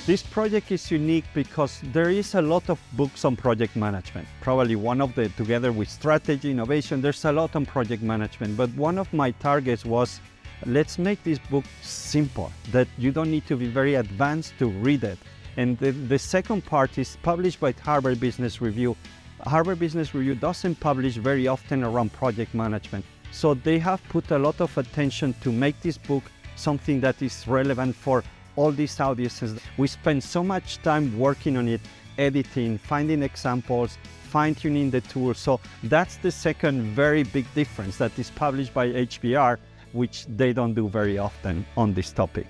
This project is unique because there is a lot of books on project management. Probably one of the, together with strategy, innovation, there's a lot on project management. But one of my targets was, let's make this book simple, that you don't need to be very advanced to read it. And the second part is published by Harvard Business Review. Harvard Business Review doesn't publish very often around project management. So they have put a lot of attention to make this book something that is relevant for all these audiences. We spend so much time working on it, editing, finding examples, fine-tuning the tools. So that's the second very big difference, that is published by HBR, which they don't do very often on this topic.